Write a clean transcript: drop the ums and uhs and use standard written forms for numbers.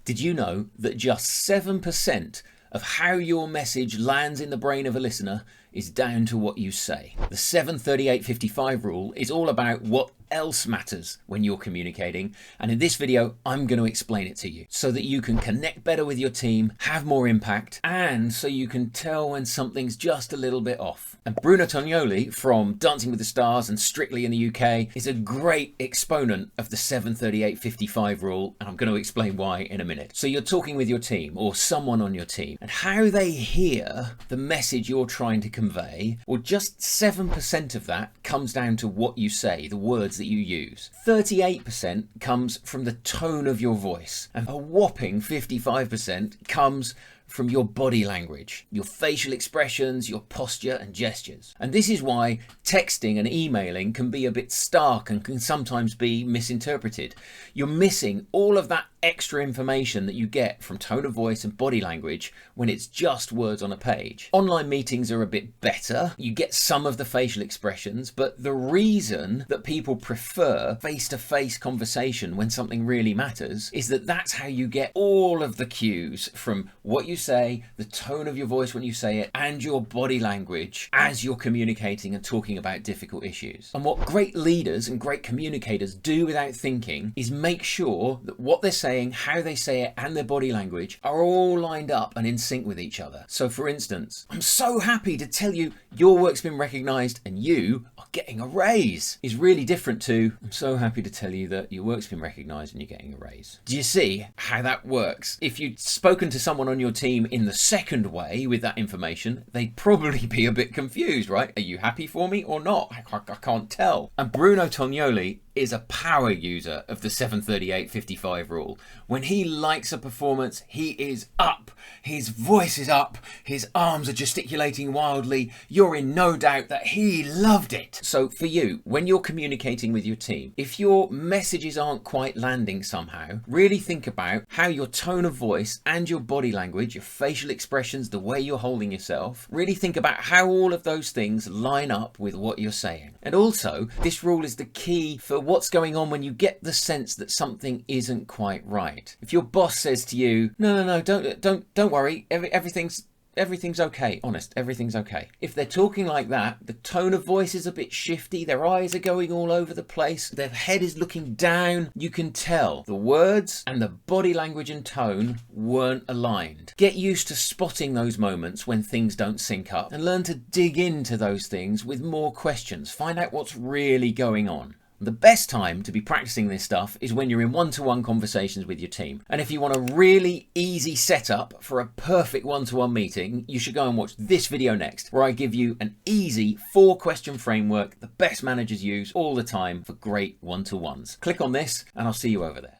Did you know that just 7% of how your message lands in the brain of a listener is down to what you say? The 7-38-55 rule is all about what else matters when you're communicating, and in this video I'm going to explain it to you so that you can connect better with your team, have more impact, and so you can tell when something's just a little bit off. And Bruno Tonioli from Dancing with the Stars and Strictly in the UK is a great exponent of the 7-38-55 rule, and I'm going to explain why in a minute. So you're talking with your team or someone on your team, and how they hear the message you're trying to convey, well, just 7% of that comes down to what you say, the words that you use. 38% comes from the tone of your voice, and a whopping 55% comes from your body language, your facial expressions, your posture and gestures. And this is why texting and emailing can be a bit stark and can sometimes be misinterpreted. You're missing all of that extra information that you get from tone of voice and body language when it's just words on a page. Online meetings are a bit better. You get some of the facial expressions, but the reason that people prefer face-to-face conversation when something really matters is that that's how you get all of the cues from what you say, the tone of your voice when you say it, and your body language as you're communicating and talking about difficult issues. And what great leaders and great communicators do without thinking is make sure that what they're saying, how they say it, and their body language are all lined up and in sync with each other. So for instance, I'm so happy to tell you your work's been recognised and you are getting a raise is really different to I'm so happy to tell you that your work's been recognised and you're getting a raise. Do you see how that works? If you'd spoken to someone on your team in the second way with that information, they'd probably be a bit confused, right? Are you happy for me or not? I can't tell. And Bruno Tonioli is a power user of the 7-38-55 rule. When he likes a performance, he is up. His voice is up. His arms are gesticulating wildly. You're in no doubt that he loved it. So for you, when you're communicating with your team, if your messages aren't quite landing somehow, really think about how your tone of voice and your body language, your facial expressions, the way you're holding yourself, really think about how all of those things line up with what you're saying. And also, this rule is the key for what's going on when you get the sense that something isn't quite right. If your boss says to you, no, don't worry, everything's okay, honest, everything's okay. If they're talking like that, the tone of voice is a bit shifty, their eyes are going all over the place, their head is looking down, you can tell the words and the body language and tone weren't aligned. Get used to spotting those moments when things don't sync up and learn to dig into those things with more questions. Find out what's really going on. The best time to be practicing this stuff is when you're in one-to-one conversations with your team. And if you want a really easy setup for a perfect one-to-one meeting, you should go and watch this video next, where I give you an easy 4-question framework the best managers use all the time for great one-to-ones. Click on this and I'll see you over there.